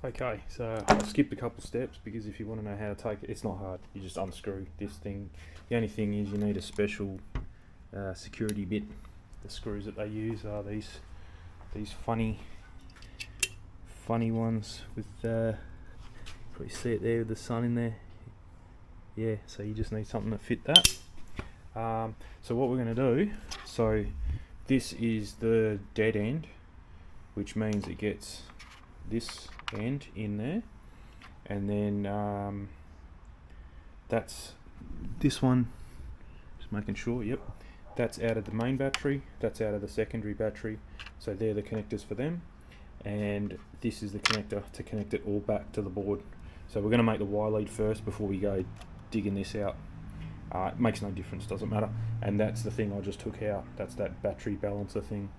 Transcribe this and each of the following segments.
Okay, so I'll skip a couple steps because if you want to know how to take it, it's not hard. You just unscrew this thing. The only thing is you need a special security bit. The screws that they use are these funny ones with probably see it there with the sun in there. Yeah, so you just need something to fit that. So what we're going to do, so this is the dead end, which means it gets this end in there, and then that's this one, just making sure, yep, that's out of the main battery, that's out of the secondary battery, so they're the connectors for them, and this is the connector to connect it all back to the board. So we're going to make the Y lead first before we go digging this out. It makes no difference, doesn't matter. And that's the thing I just took out, that's that battery balancer thing.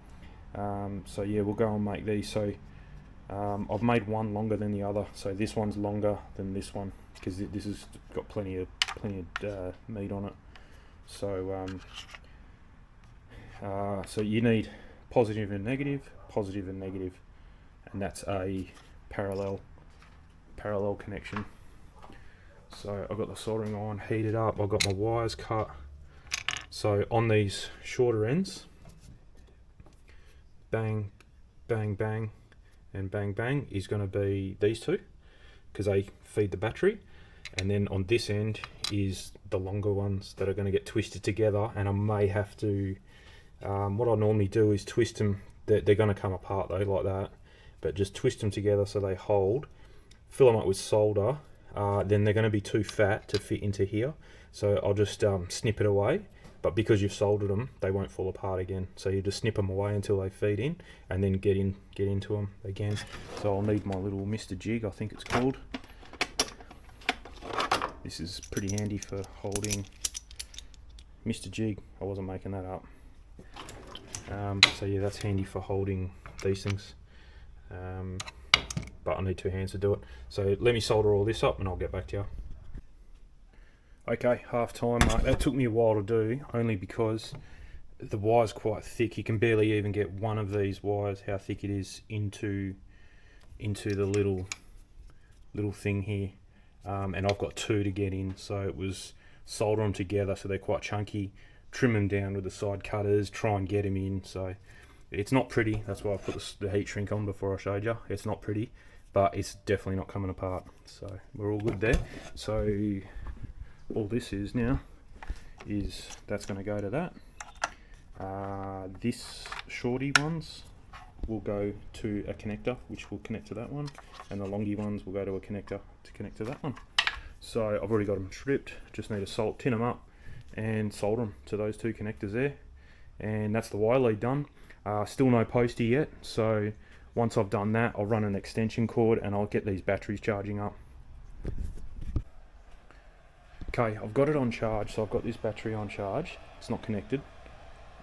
So yeah, we'll go and make these. So I've made one longer than the other, so this one's longer than this one because this has got plenty of meat on it. So so you need positive and negative, and that's a parallel connection. So I've got the soldering iron heated up, I've got my wires cut. So on these shorter ends, bang, bang, bang, and bang, bang is going to be these two because they feed the battery. And then on this end is the longer ones that are going to get twisted together, and I may have to, what I normally do is twist them, they're going to come apart though like that, but just twist them together so they hold, fill them up with solder, then they're going to be too fat to fit into here, so I'll just snip it away. But because you've soldered them, they won't fall apart again. So you just snip them away until they feed in, and then get into them again. So I'll need my little Mr. Jig, I think it's called. This is pretty handy for holding. Mr. Jig, I wasn't making that up. So yeah, that's handy for holding these things. But I need two hands to do it. So let me solder all this up and I'll get back to you. Okay, half time. That took me a while to do, only because the wire's quite thick. You can barely even get one of these wires, how thick it is, into the little thing here. And I've got two to get in, so it was solder them together so they're quite chunky, trim them down with the side cutters, try and get them in. So it's not pretty, that's why I put the heat shrink on before I showed you. It's not pretty, but it's definitely not coming apart, so we're all good there. So all this is now is that's going to go to that. This shorty ones will go to a connector which will connect to that one, and the longy ones will go to a connector to connect to that one. So I've already got them stripped, just need to tin them up and solder them to those two connectors there, and that's the Y lead done. Still no postie yet, so once I've done that I'll run an extension cord and I'll get these batteries charging up. Okay, I've got it on charge, so I've got this battery on charge. It's not connected.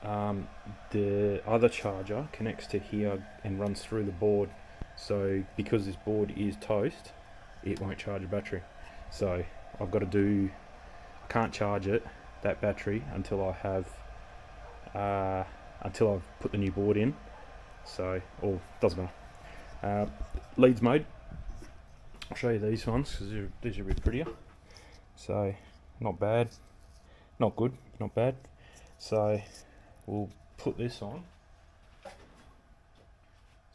The other charger connects to here and runs through the board. So because this board is toast, it won't charge the battery. So I've got to do, I can't charge it, that battery, until I have, until I've put the new board in. So, or doesn't matter. Leads mode. I'll show you these ones because these are a bit prettier. So not bad, not good, not bad. So we'll put this on.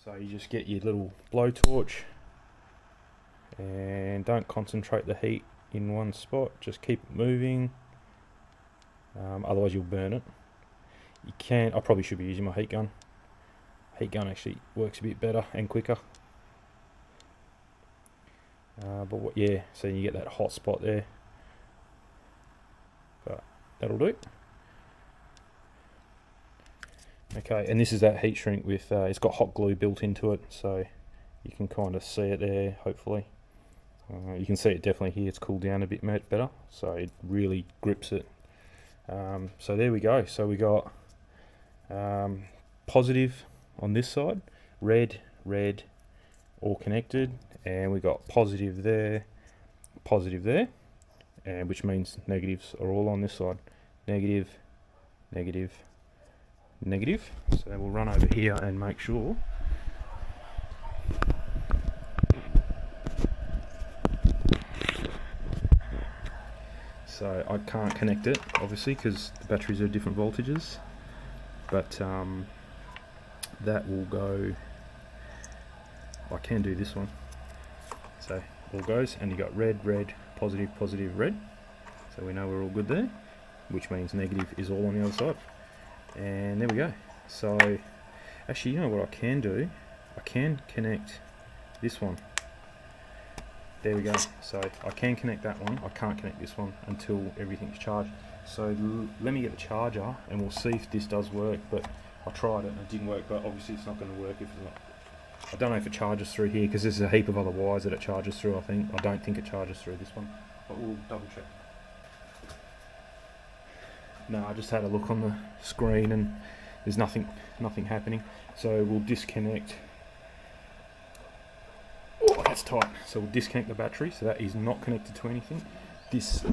So you just get your little blowtorch and don't concentrate the heat in one spot, just keep it moving, otherwise you'll burn it. You can, I probably should be using my heat gun. Heat gun actually works a bit better and quicker. But yeah, so you get that hot spot there. But that'll do. Okay, and this is that heat shrink with, it's got hot glue built into it, so you can kind of see it there, hopefully. You can see it definitely here, it's cooled down a bit better, so it really grips it. So there we go, so we got positive on this side, red, all connected, and we got positive there, and which means negatives are all on this side. Negative. So we'll run over here and make sure So I can't connect it, obviously, because the batteries are different voltages. But that will go. I can do this one. So all goes, and you got red, red, positive, positive, red. So we know we're all good there, which means negative is all on the other side. And there we go. So actually, you know what I can do? I can connect this one. There we go. So I can connect that one. I can't connect this one until everything's charged. So let me get the charger and we'll see if this does work. But I tried it and it didn't work, but obviously it's not going to work if it's not. I don't know if it charges through here because there's a heap of other wires that it charges through, I think. I don't think it charges through this one, but we'll double check. No, I just had a look on the screen and there's nothing happening. So we'll disconnect. Oh, that's tight. So we'll disconnect the battery, so that is not connected to anything. This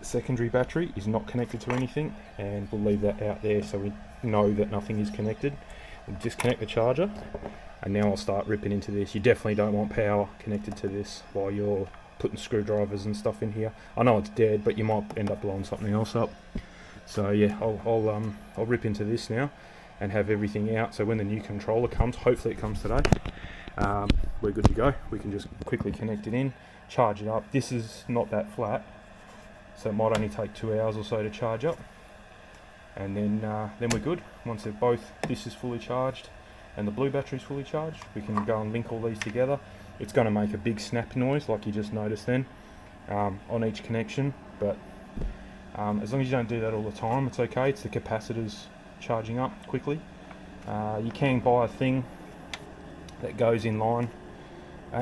secondary battery is not connected to anything, and we'll leave that out there so we know that nothing is connected. We'll disconnect the charger, and now I'll start ripping into this. You definitely don't want power connected to this while you're putting screwdrivers and stuff in here. I know it's dead, but you might end up blowing something else up. So yeah, I'll rip into this now and have everything out. So when the new controller comes, hopefully it comes today, we're good to go. We can just quickly connect it in, charge it up. This is not that flat, so it might only take 2 hours or so to charge up, and then we're good. Once they're both, this is fully charged and the blue battery is fully charged, we can go and link all these together. It's going to make a big snap noise like you just noticed then on each connection, but as long as you don't do that all the time, it's okay. It's the capacitors charging up quickly. You can buy a thing that goes in line.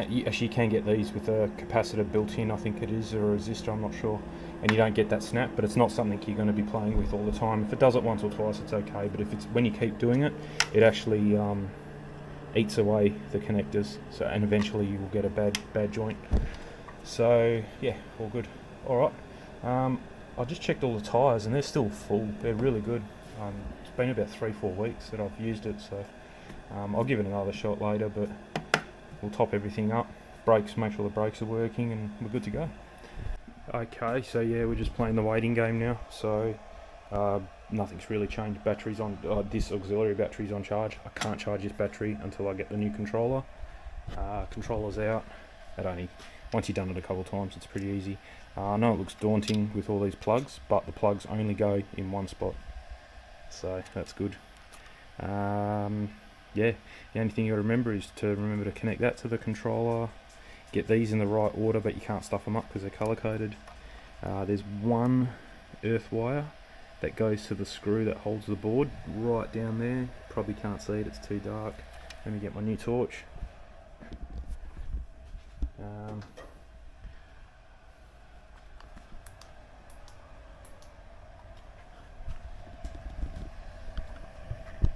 You actually can get these with a capacitor built in, I think it is, or a resistor, I'm not sure, and you don't get that snap, but it's not something you're going to be playing with all the time. If it does it once or twice, it's okay, but if it's when you keep doing it, it actually eats away the connectors, so, and eventually you will get a bad joint. So yeah, all good. Alright, I just checked all the tyres and they're still full. They're really good. It's been about 3-4 weeks that I've used it, so I'll give it another shot later, but we'll top everything up. Brakes, make sure the brakes are working, and we're good to go. Okay, so yeah, we're just playing the waiting game now. So nothing's really changed. Batteries on, this auxiliary battery's on charge. I can't charge this battery until I get the new controller. Controller's out. Once you've done it a couple of times, it's pretty easy. I know it looks daunting with all these plugs, but the plugs only go in one spot, so that's good. Yeah, the only thing you got to remember is to connect that to the controller. Get these in the right order, but you can't stuff them up because they're color coded. There's one earth wire that goes to the screw that holds the board right down there. Probably can't see it, it's too dark. Let me get my new torch.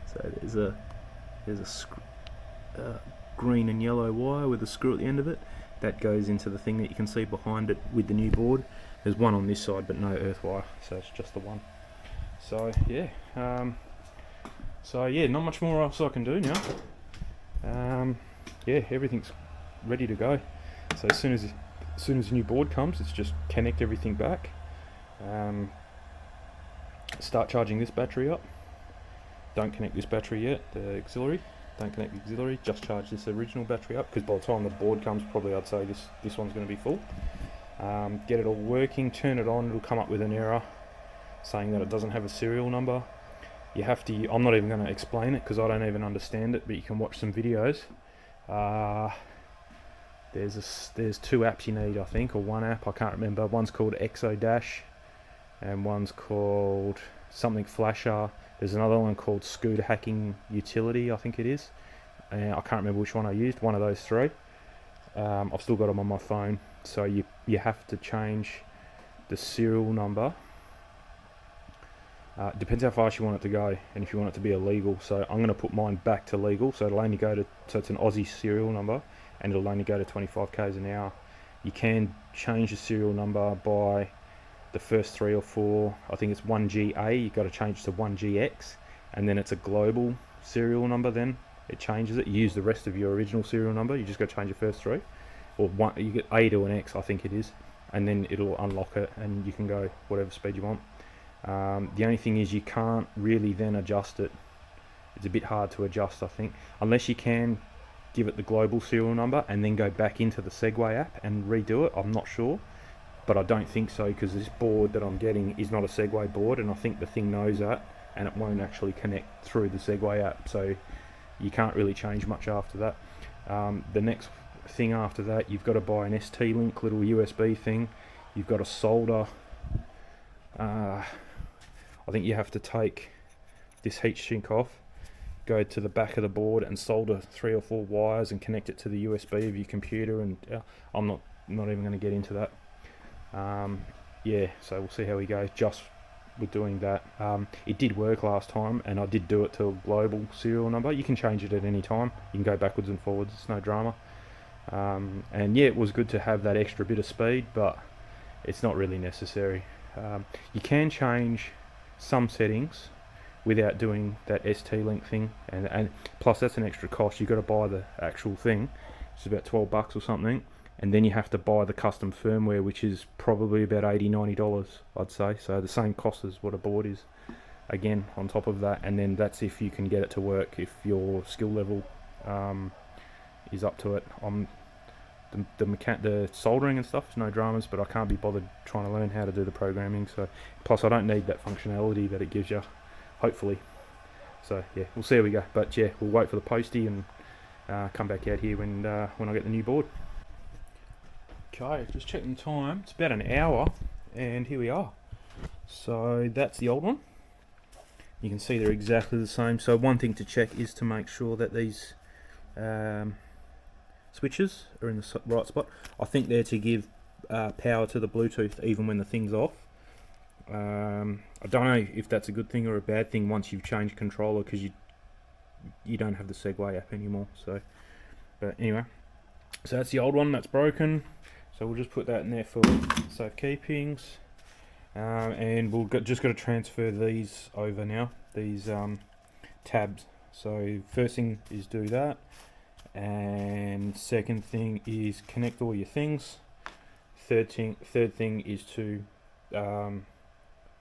So there's a green and yellow wire with a screw at the end of it that goes into the thing that you can see behind it with the new board. There's one on this side, but no earth wire, so it's just the one. So yeah, not much more else I can do now. Yeah, everything's ready to go. So as soon as the new board comes, it's just connect everything back, start charging this battery up. Don't connect this battery yet, the auxiliary. Don't connect the auxiliary, just charge this original battery up, because by the time the board comes, probably I'd say this one's going to be full. Get it all working, turn it on, it'll come up with an error saying that it doesn't have a serial number. You have to, I'm not even going to explain it because I don't even understand it, but you can watch some videos. There's 2 apps you need, I think, or one app, I can't remember. One's called Exodash and one's called something Flasher. There's another one called Scooter Hacking Utility, I think it is. I can't remember which one I used, one of those 3. I've still got them on my phone. So you have to change the serial number. Depends how fast you want it to go and if you want it to be illegal. So I'm going to put mine back to legal, so it'll only go to, so it's an Aussie serial number and it'll only go to 25 k's an hour. You can change the serial number by the first 3 or 4, I think it's 1GA, you've got to change to 1GX, and then it's a global serial number, then it changes it. You use the rest of your original serial number, you just got to change your first 3, or one, you get A to an X, I think it is. and then it'll unlock it and you can go whatever speed you want. The only thing is you can't really then adjust it. It's a bit hard to adjust, I think, unless you can give it the global serial number and then go back into the Segway app and redo it. I'm not sure, but I don't think so, because this board that I'm getting is not a Segway board, and I think the thing knows that, and it won't actually connect through the Segway app, so you can't really change much after that. The next thing after that, you've got to buy an ST-Link little USB thing. You've got to solder, I think you have to take this heat sink off, go to the back of the board and solder 3 or 4 wires and connect it to the USB of your computer, and I'm not even going to get into that. Yeah, so we'll see how we go just with doing that. It did work last time, and I did do it to a global serial number. You can change it at any time. You can go backwards and forwards, it's no drama. And yeah, it was good to have that extra bit of speed, but it's not really necessary. You can change some settings without doing that ST-Link thing, and plus that's an extra cost. You've got to buy the actual thing, it's about $12 or something, and then you have to buy the custom firmware, which is probably about $80-90, I'd say. So the same cost as what a board is, again, on top of that. And then that's if you can get it to work, if your skill level is up to it. The soldering and stuff is no dramas, but I can't be bothered trying to learn how to do the programming. So plus I don't need that functionality that it gives you, hopefully. So yeah, we'll see how we go. But yeah, we'll wait for the postie and come back out here when I get the new board. Okay, just checking the time. It's about an hour, and here we are. So that's the old one. You can see they're exactly the same. So one thing to check is to make sure that these switches are in the right spot. I think they're to give power to the Bluetooth even when the thing's off. I don't know if that's a good thing or a bad thing once you've changed controller, because you don't have the Segway app anymore. So, but anyway, so that's the old one that's broken. So we'll just put that in there for safekeepings, and just got to transfer these over now. These tabs. So first thing is do that, and second thing is connect all your things. Third thing is to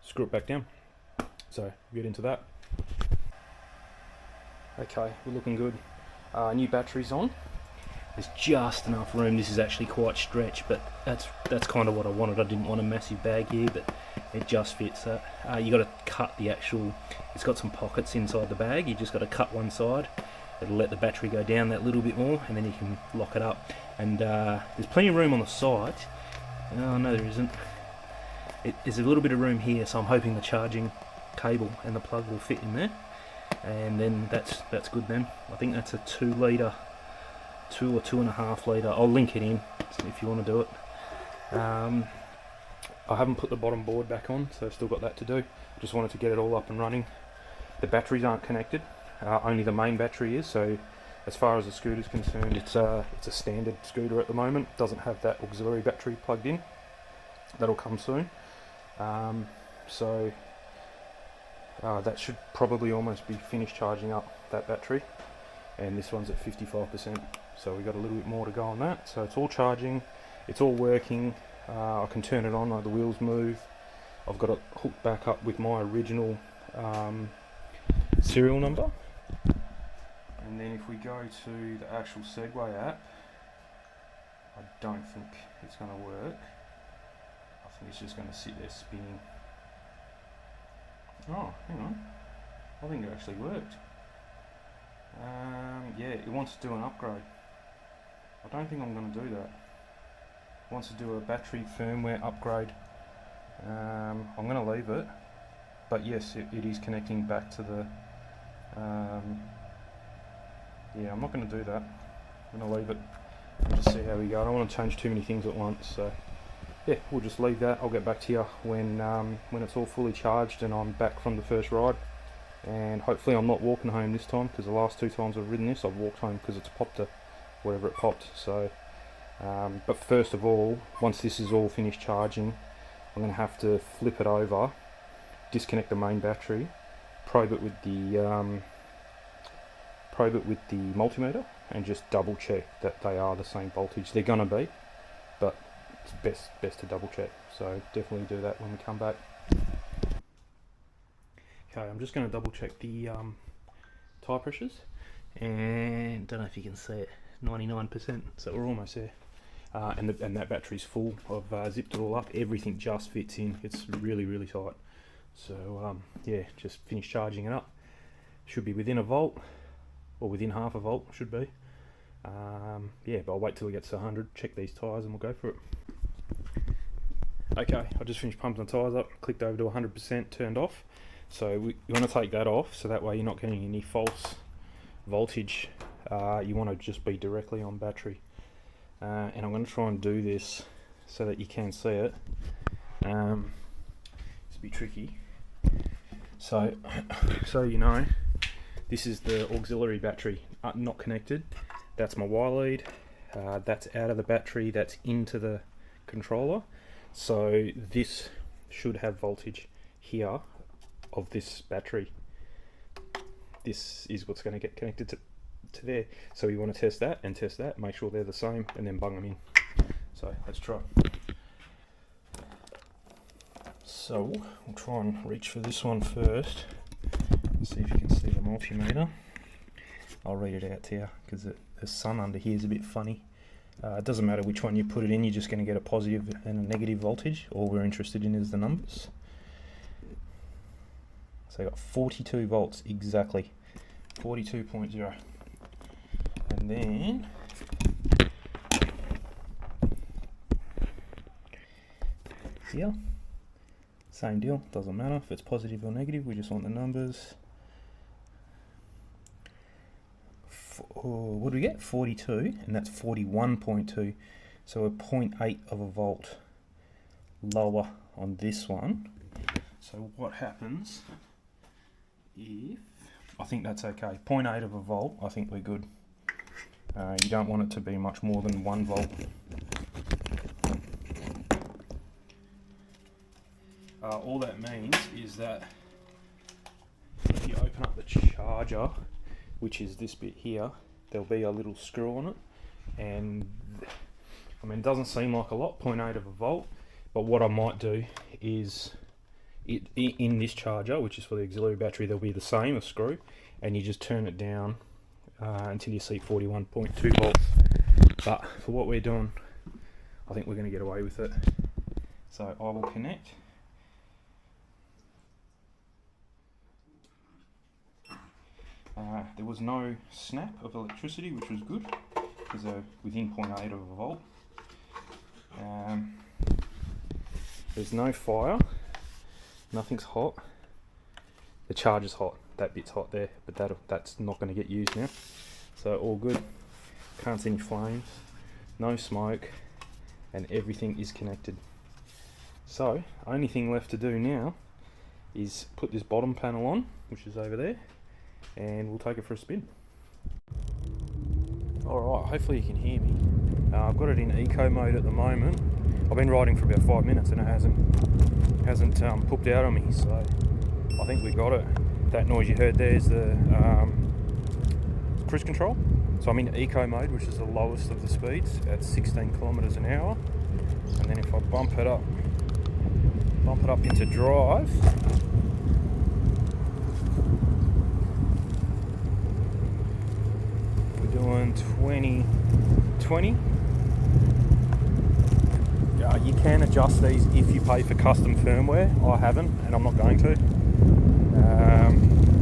screw it back down. So get into that. Okay, we're looking good. New batteries on. There's just enough room. This is actually quite stretched, but that's kind of what I wanted. I didn't want a massive bag here, but it just fits that. You got to cut the actual. It's got some pockets inside the bag. You just got to cut one side. It'll let the battery go down that little bit more, and then you can lock it up. And there's plenty of room on the side. Oh no, there isn't. There's a little bit of room here, so I'm hoping the charging cable and the plug will fit in there, and then that's good. Then I think that's a 2 litre. 2 or 2.5 litre. I'll link it in if you want to do it. I haven't put the bottom board back on, so I've still got that to do. Just wanted to get it all up and running. The batteries aren't connected, only the main battery is. So as far as the scooter's concerned, it's a standard scooter at the moment. Doesn't have that auxiliary battery plugged in. That'll come soon. So that should probably almost be finished charging up that battery, and this one's at 55%. So we've got a little bit more to go on that. So it's all charging, it's all working. I can turn it on, the wheels move. I've got it hooked back up with my original serial number. And then if we go to the actual Segway app, I don't think it's going to work. I think it's just going to sit there spinning. Oh, hang on. I think it actually worked. Yeah, it wants to do an upgrade. I don't think I'm going to do that. It wants to do a battery firmware upgrade. I'm going to leave it, but yes, it is connecting back to the yeah, I'm not going to do that. I'm going to leave it and just see how we go. I don't want to change too many things at once, so yeah, we'll just leave that. I'll get back to you when it's all fully charged and I'm back from the first ride. And hopefully I'm not walking home this time, because the last 2 times I've ridden this I've walked home because it's popped to wherever it popped. So but first of all, once this is all finished charging, I'm going to have to flip it over, disconnect the main battery, probe it with the multimeter, and just double check that they are the same voltage. They're going to be, but it's best to double check. So definitely do that when we come back. Okay, I'm just going to double check the tyre pressures, and don't know if you can see it, 99%. So we're almost there. And that battery's full. I've zipped it all up. Everything just fits in. It's really, really tight. So yeah, just finished charging it up. Should be within a volt, or within half a volt. Should be. Yeah, but I'll wait till it gets to 100. Check these tyres, and we'll go for it. Okay, I just finished pumping the tyres up. Clicked over to 100%. Turned off. So you want to take that off, so that way you're not getting any false voltage. You want to just be directly on battery. And I'm going to try and do this so that you can see it. It's a bit tricky. So you know, this is the auxiliary battery, not connected. That's my wire lead. That's out of the battery. That's into the controller. So this should have voltage here of this battery. This is what's going to get connected to there. So you want to test that and test that, make sure they're the same, and then bung them in. So let's try. So we'll try and reach for this one first. See if you can see the multimeter. I'll read it out to you because the sun under here is a bit funny. It doesn't matter which one you put it in, you're just going to get a positive and a negative voltage. All we're interested in is the numbers. So I got 42 volts exactly, 42.0. And then here, same deal, doesn't matter if it's positive or negative, we just want the numbers. What do we get? 42, and that's 41.2, so a 0.8 of a volt lower on this one. So what happens if, I think that's okay, 0.8 of a volt, I think we're good. You don't want it to be much more than 1 volt. All that means is that if you open up the charger, which is this bit here, there'll be a little screw on it, and I mean, it doesn't seem like a lot, 0.8 of a volt, but what I might do is in this charger, which is for the auxiliary battery, there'll be the same, a screw, and you just turn it down until you see 41.2 volts. But for what we're doing, I think we're going to get away with it. So I will connect. There was no snap of electricity, which was good, because they're within 0.8 of a volt. There's no fire, nothing's hot. The charger's hot, that bit's hot there, but that's not going to get used now. So all good, can't see any flames, no smoke, and everything is connected. So only thing left to do now is put this bottom panel on, which is over there, and we'll take it for a spin. Alright, hopefully you can hear me. I've got it in eco mode at the moment. I've been riding for about 5 minutes and it hasn't pooped out on me, so I think we got it. That noise you heard there is the cruise control. So I'm in eco mode, which is the lowest of the speeds at 16 kilometers an hour. And then if I bump it up into drive, we're doing 20. You can adjust these if you pay for custom firmware. I haven't, and I'm not going to.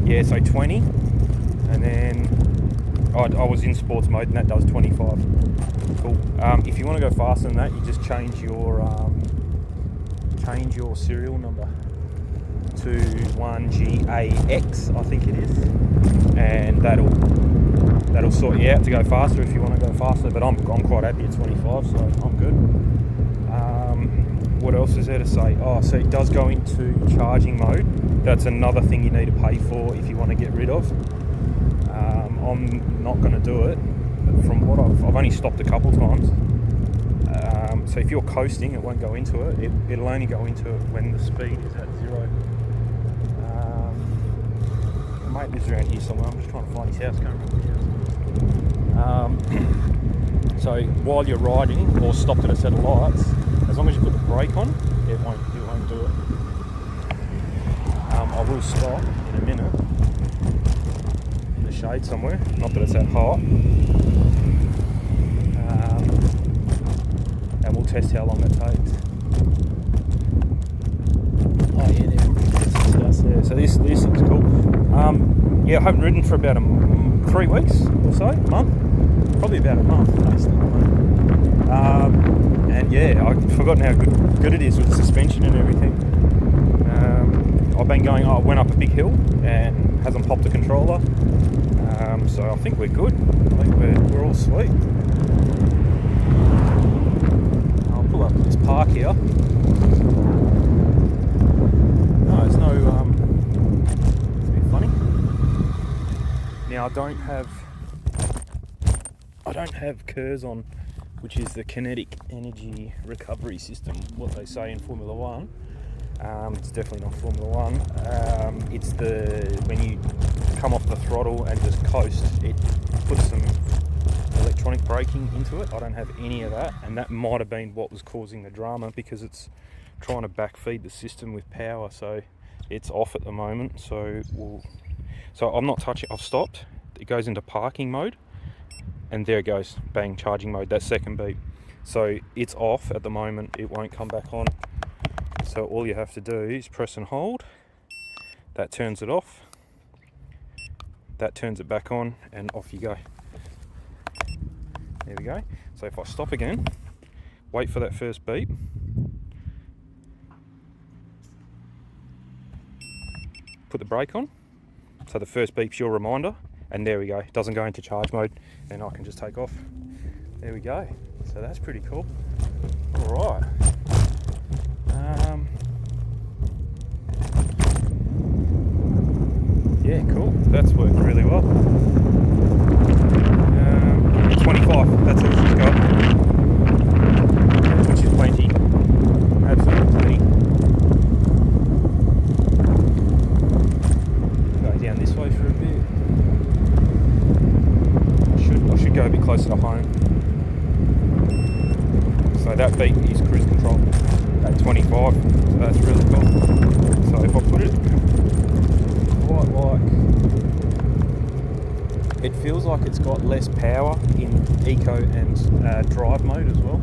Yeah, so 20, and then I was in sports mode, and that does 25. Cool. If you want to go faster than that, you just change your serial number to 1GAX, I think it is, and that'll sort you out to go faster if you want to go faster. But I'm quite happy at 25, so I'm good. What else is there to say? Oh, so it does go into charging mode. That's another thing you need to pay for if you want to get rid of. I'm not going to do it. From what I've only stopped a couple times. So if you're coasting, it won't go into it. It'll only go into it when the speed is at 0. My mate lives around here somewhere. I'm just trying to find his house. Can't remember his house. So while you're riding or stopped at a set of lights, as long as you put the brake on, it won't do it. I will stop in a minute in the shade somewhere. Not that it's that hot. And we'll test how long it takes. Oh yeah, there. So this looks cool. Yeah, I haven't ridden for about 3 weeks or so, month. Probably about a month. And yeah, I've forgotten how good it is with the suspension and everything. I've been going. I went up a big hill and hasn't popped the controller. So I think we're good. I think we're all sweet. I'll pull up this park here. No, there's no. It's a bit funny. Now I don't have KERS on, which is the kinetic energy recovery system. What they say in Formula One. It's definitely not Formula One. It's when you come off the throttle and just coast, it puts some electronic braking into it. I don't have any of that, and that might have been what was causing the drama, because it's trying to backfeed the system with power, so it's off at the moment. So I'm not touching. I've stopped. It goes into parking mode, and there it goes, bang, charging mode. That second beep. So it's off at the moment. It won't come back on. So all you have to do is press and hold. That turns it off. That turns it back on, and off you go. There we go. So if I stop again, wait for that first beep. Put the brake on. So the first beep's your reminder, and there we go. It doesn't go into charge mode, and I can just take off. There we go. So that's pretty cool. All right. Yeah, cool. That's worked really well. 25, that's all she's got, which is plenty. Absolutely plenty. Go down this way for a bit. I should go a bit closer to home. So that beat is cruise control at 25. So that's really cool. So if I put it quite like, it feels like it's got less power in eco and drive mode as well.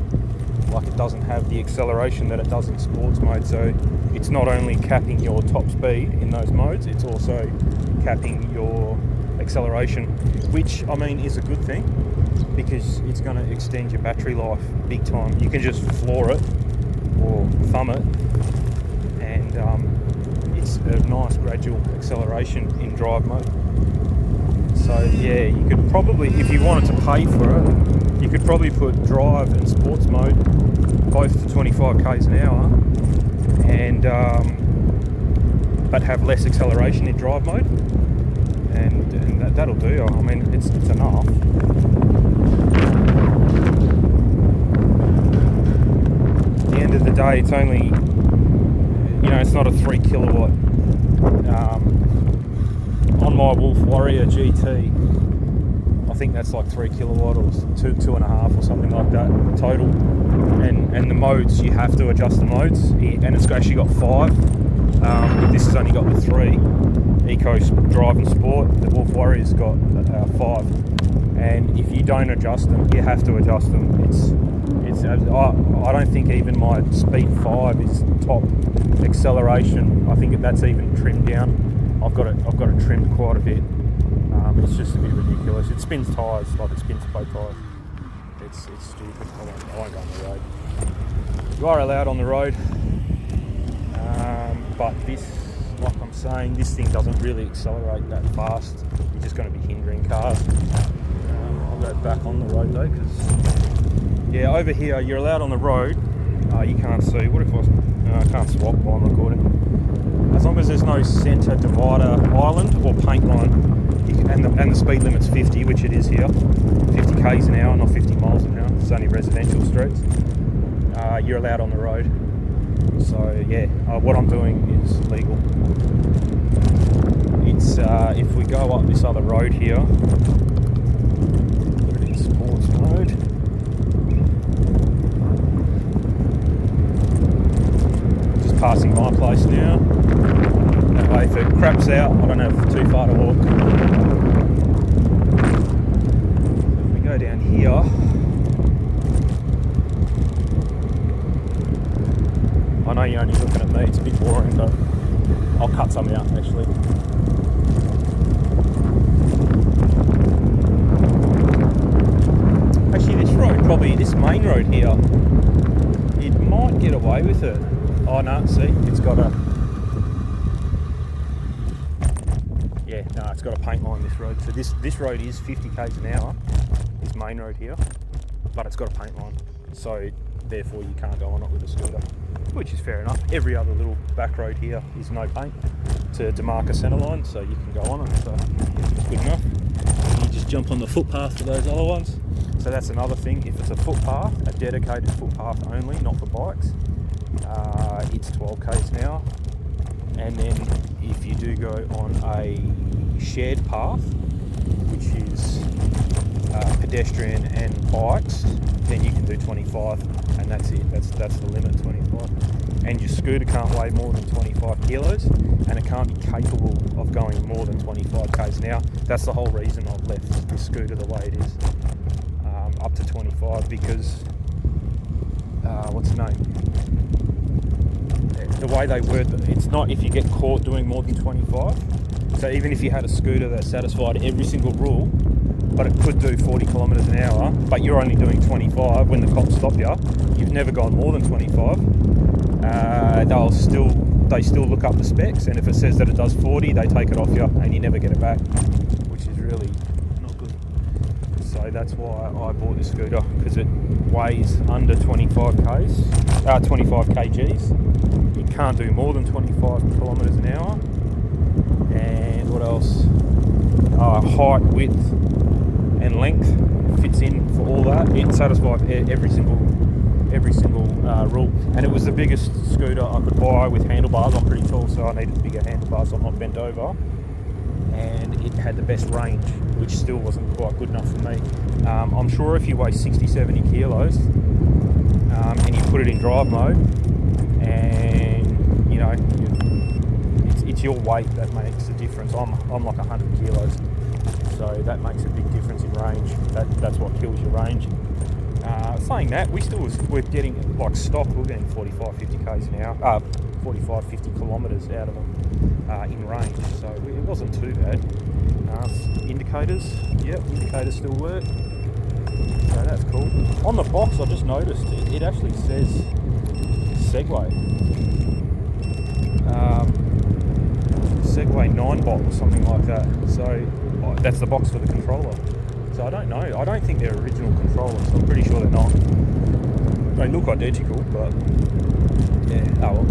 Like it doesn't have the acceleration that it does in sports mode. So it's not only capping your top speed in those modes, it's also capping your acceleration, which I mean is a good thing, because it's going to extend your battery life big time. You can just floor it or thumb it, and it's a nice gradual acceleration in drive mode. So yeah, you could probably, if you wanted to pay for it, you could probably put drive and sports mode both to 25 k's an hour, and but have less acceleration in drive mode, and that'll do. I mean, it's enough. At the end of the day, it's only, it's not a 3 kilowatt. On my Wolf Warrior GT, I think that's like 3 kilowatt or 2.5 or something like that total. And the modes, you have to adjust the modes, and it's actually got 5. But this has only got the 3. Eco, Drive and Sport. The Wolf Warrior's got 5. And if you don't adjust them, you have to adjust them. I don't think even my Speed 5 is top acceleration. I think that's even trimmed down. I've got it trimmed quite a bit. It's just a bit ridiculous. It spins tyres, like it spins plate tyres. It's stupid. I won't go on the road. You are allowed on the road, but this, like I'm saying, this thing doesn't really accelerate that fast. You're just going to be hindering cars. I'll go back on the road though, because yeah, over here you're allowed on the road. You can't see. What if I can't swap while I'm recording? As long as there's no centre divider island or paint line, and the speed limit's 50, which it is here, 50 k's an hour, not 50 miles an hour. It's only residential streets. You're allowed on the road. So yeah, what I'm doing is legal. It's if we go up this other road here, put it in sports mode. passing my place now. That way if it craps out, I don't have too far to walk. So if we go down here, I know you're only looking at me, it's a bit boring, but I'll cut some out actually. Actually, this main road here, it might get away with it. Oh no, see, it's got a... Yeah, no, it's got a paint line, this road. So this road is 50 k's an hour, this main road here, but it's got a paint line. So therefore you can't go on it with a scooter, which is fair enough. Every other little back road here is no paint to demark a centre line, so you can go on it, so it's good enough. You just jump on the footpath to those other ones. So that's another thing, if it's a footpath, a dedicated footpath only, not for bikes, it's 12 k's an hour. And then if you do go on a shared path, which is pedestrian and bikes, then you can do 25, and that's it. That's the limit, 25. And your scooter can't weigh more than 25 kilos, and it can't be capable of going more than 25 k's an hour. That's the whole reason I've left this scooter the way it is, up to 25, because what's the name? The way they word it's not if you get caught doing more than 25. So even if you had a scooter that satisfied every single rule, but it could do 40 kilometres an hour, but you're only doing 25 when the cops stop you, you've never gone more than 25. They still look up the specs, and if it says that it does 40, they take it off you, and you never get it back, which is really not good. So that's why I bought this scooter, because it weighs under 25 kgs. It can't do more than 25 kilometres an hour. And what else? Height, width, and length fits in for all that. It satisfies every single rule. And it was the biggest scooter I could buy with handlebars. I'm pretty tall, so I needed bigger handlebars, so I'm not bent over. And it had the best range, which still wasn't quite good enough for me. I'm sure if you weigh 60-70 kilos and you put it in drive mode, and you know, it's your weight that makes a difference. I'm like 100 kilos, so that makes a big difference in range. That's what kills your range. Saying that, we're getting, like stock, we're getting 45-50 k's an hour, 45-50 kilometres out of them in range, so it wasn't too bad. Indicators, yep, indicators still work, so that's cool. On the box, I just noticed it actually says Segway. Segway 9-bot or something like that. So that's the box for the controller. So I don't know. I don't think they're original controllers. I'm pretty sure they're not. They look identical, but yeah, oh well.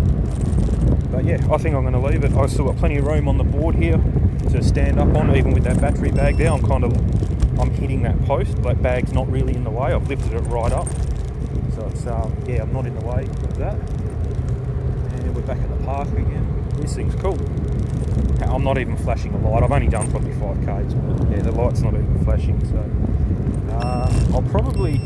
But yeah, I think I'm going to leave it. I've still got plenty of room on the board here to stand up on, even with that battery bag there. I'm hitting that post. That bag's not really in the way. I've lifted it right up. So it's, yeah, I'm not in the way of that. And we're back at the park again. This thing's cool. I'm not even flashing a light. I've only done probably 5 k's, but yeah, the light's not even flashing. So I'll probably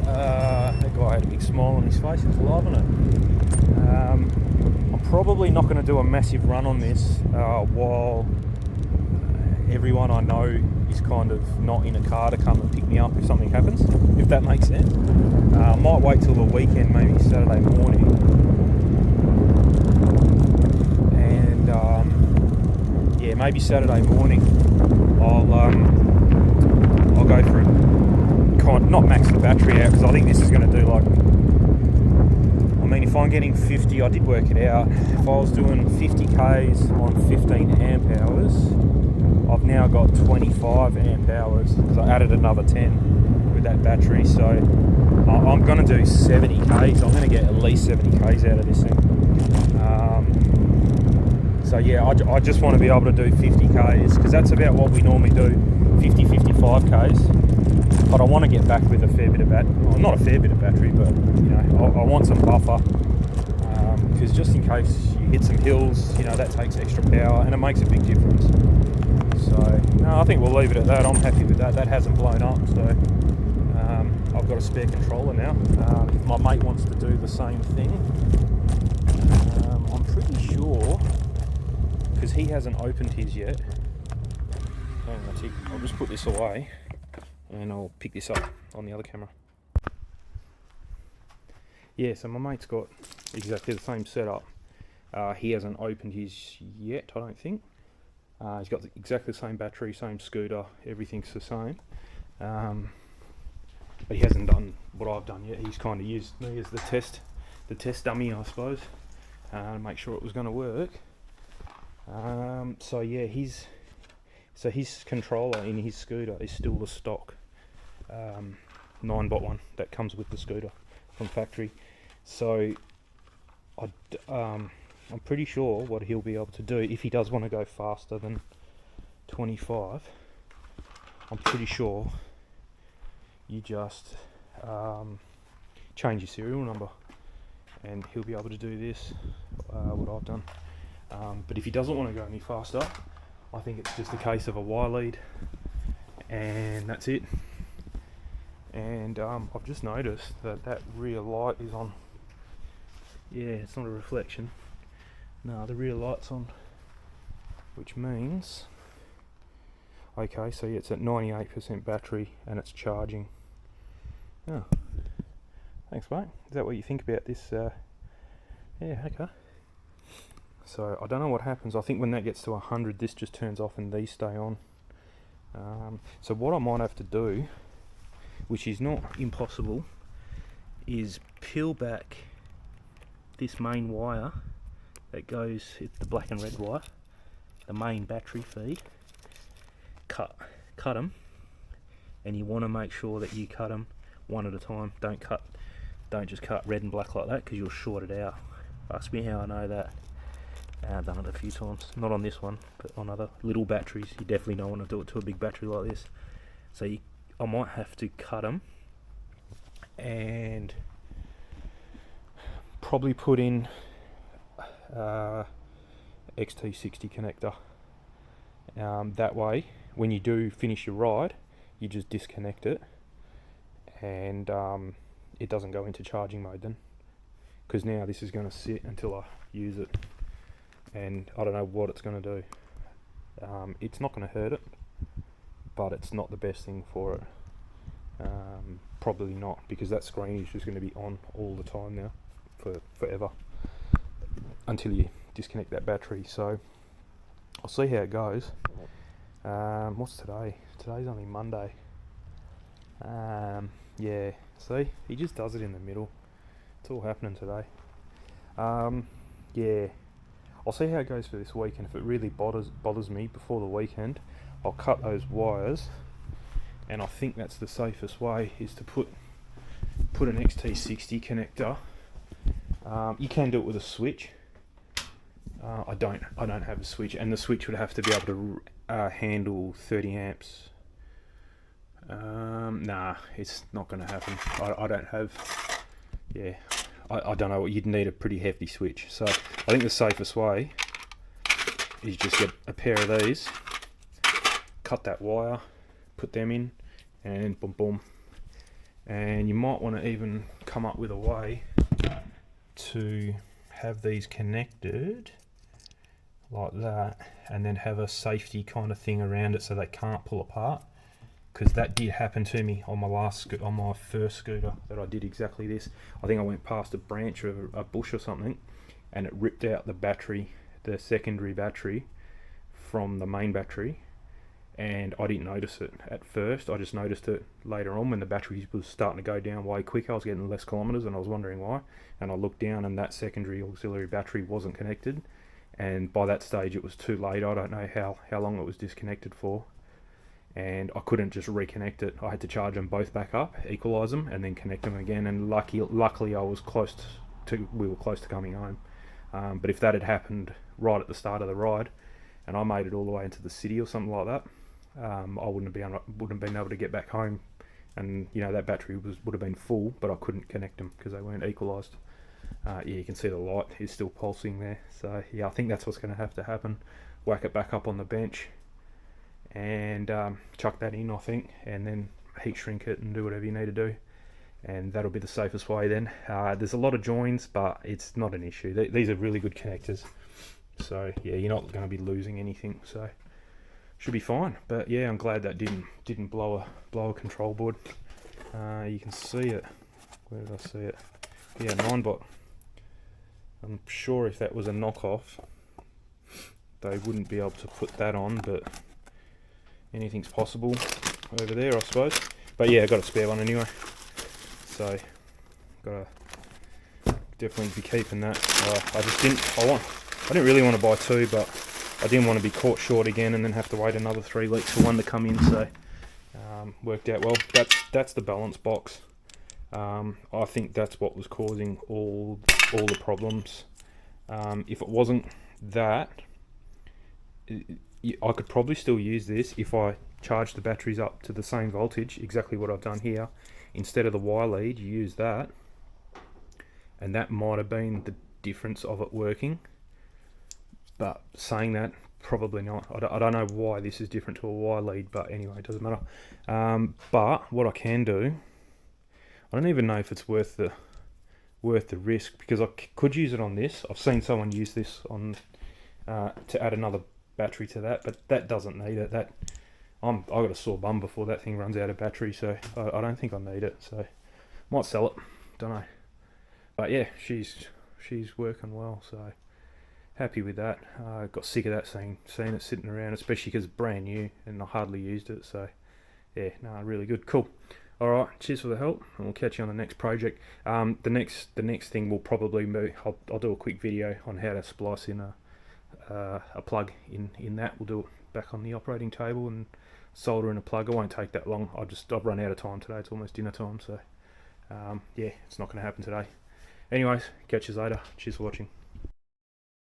that guy had a big smile on his face. He's loving it. I'm probably not going to do a massive run on this while everyone I know is kind of not in a car to come and pick me up if something happens, if that makes sense. I might wait till the weekend, maybe Saturday morning, and yeah, maybe Saturday morning I'll go for it. Not max the battery out, because I think this is going to do like, I mean, if I'm getting 50, I did work it out, if I was doing 50 k's on 15 amp hours, I've now got 25 amp hours because I added another 10 with that battery. So I'm going to do 70 k's. I'm going to get at least 70 k's out of this thing. So yeah, I just want to be able to do 50 k's, because that's about what we normally do, 50-55 k's. But I want to get back with a fair bit of battery, well, not a fair bit of battery, but you know, I want some buffer, because just in case you hit some hills, you know, that takes extra power and it makes a big difference. So no, I think we'll leave it at that. I'm happy with that. That hasn't blown up, so I've got a spare controller now. My mate wants to do the same thing. I'm pretty sure, because he hasn't opened his yet. Hang on a tick. I'll just put this away and I'll pick this up on the other camera. Yeah, so my mate's got exactly the same setup. He hasn't opened his yet, I don't think. He's got exactly the same battery, same scooter, everything's the same. But he hasn't done what I've done yet. He's kind of used me as the test dummy, I suppose, to make sure it was going to work. So yeah, his controller in his scooter is still the stock 9-bot one that comes with the scooter from factory. So I'm pretty sure what he'll be able to do, if he does want to go faster than 25, I'm pretty sure you just change your serial number and he'll be able to do this, what I've done. But if he doesn't want to go any faster, I think it's just a case of a wire lead and that's it. And I've just noticed that rear light is on. Yeah, it's not a reflection. No, the rear light's on, which means, okay, so yeah, it's at 98% battery and it's charging. Oh, thanks mate. Is that what you think about this? Yeah, okay. So I don't know what happens. I think when that gets to 100, this just turns off and these stay on. So what I might have to do, which is not impossible, is peel back this main wire that goes, it's the black and red wire, the main battery feed. Cut them, and you want to make sure that you cut them one at a time. Don't just cut red and black like that, because you'll short it out. Ask me how I know that. I've done it a few times, not on this one, but on other little batteries. You definitely don't want to do it to a big battery like this. So I might have to cut them and probably put in XT60 connector. That way, when you do finish your ride, you just disconnect it and it doesn't go into charging mode then. Because now this is going to sit until I use it, and I don't know what it's going to do. It's not going to hurt it, but it's not the best thing for it. Probably not, because that screen is just going to be on all the time now, for forever, until you disconnect that battery. So I'll see how it goes. What's today? Today's only Monday. Yeah, see, he just does it in the middle. It's all happening today. Yeah, I'll see how it goes for this week, and if it really bothers me before the weekend, I'll cut those wires. And I think that's the safest way, is to put an XT60 connector. You can do it with a switch. I don't have a switch, and the switch would have to be able to handle 30 amps. Nah, it's not going to happen. I don't have. Yeah, I don't know. You'd need a pretty hefty switch. So I think the safest way is just get a pair of these, cut that wire, put them in, and boom boom. And you might want to even come up with a way to have these connected like that, and then have a safety kind of thing around it so they can't pull apart. Because that did happen to me on my first scooter, that I did exactly this. I think I went past a branch or a bush or something, and it ripped out the battery, the secondary battery, from the main battery, and I didn't notice it at first. I just noticed it later on when the battery was starting to go down way quicker. I was getting less kilometres and I was wondering why, and I looked down and that secondary auxiliary battery wasn't connected, and by that stage it was too late. I don't know how long it was disconnected for, and I couldn't just reconnect it. I had to charge them both back up, equalise them, and then connect them again. And luckily I was we were close to coming home. But if that had happened right at the start of the ride, and I made it all the way into the city or something like that, I wouldn't have been able to get back home, and that battery would have been full, but I couldn't connect them because they weren't equalised. Yeah, you can see the light is still pulsing there. So yeah, I think that's what's going to have to happen. Whack it back up on the bench and chuck that in, I think, and then heat shrink it and do whatever you need to do, and that'll be the safest way then. There's a lot of joins, but it's not an issue. These are really good connectors, so yeah, you're not going to be losing anything, so should be fine. But yeah, I'm glad that didn't blow a control board. You can see it. Where did I see it? Yeah, 9-bot. I'm sure if that was a knockoff, they wouldn't be able to put that on, but anything's possible over there, I suppose. But yeah, I got a spare one anyway, so gotta definitely be keeping that. I didn't really want to buy two, but I didn't want to be caught short again and then have to wait another 3 weeks for one to come in. So worked out well. That's the balance box. I think that's what was causing all the problems. If it wasn't that, I could probably still use this if I charge the batteries up to the same voltage, exactly what I've done here. Instead of the Y lead, you use that, and that might have been the difference of it working. But saying that, probably not. I don't know why this is different to a Y lead, but anyway, it doesn't matter. But what I can do, I don't even know if it's worth the risk, because I could use it on this. I've seen someone use this on to add another battery to that, but that doesn't need it. I got a sore bum before that thing runs out of battery, so I don't think I need it. So might sell it, don't know. But yeah, she's working well, so happy with that. Got sick of that seeing it sitting around, especially because it's brand new and I hardly used it. So yeah, no, really good, cool. All right, cheers for the help, and we'll catch you on the next project. The next thing will probably be, I'll do a quick video on how to splice in a plug in that. We'll do it back on the operating table and solder in a plug. It won't take that long. I've run out of time today. It's almost dinner time, so yeah, it's not going to happen today. Anyways, catch you later. Cheers for watching.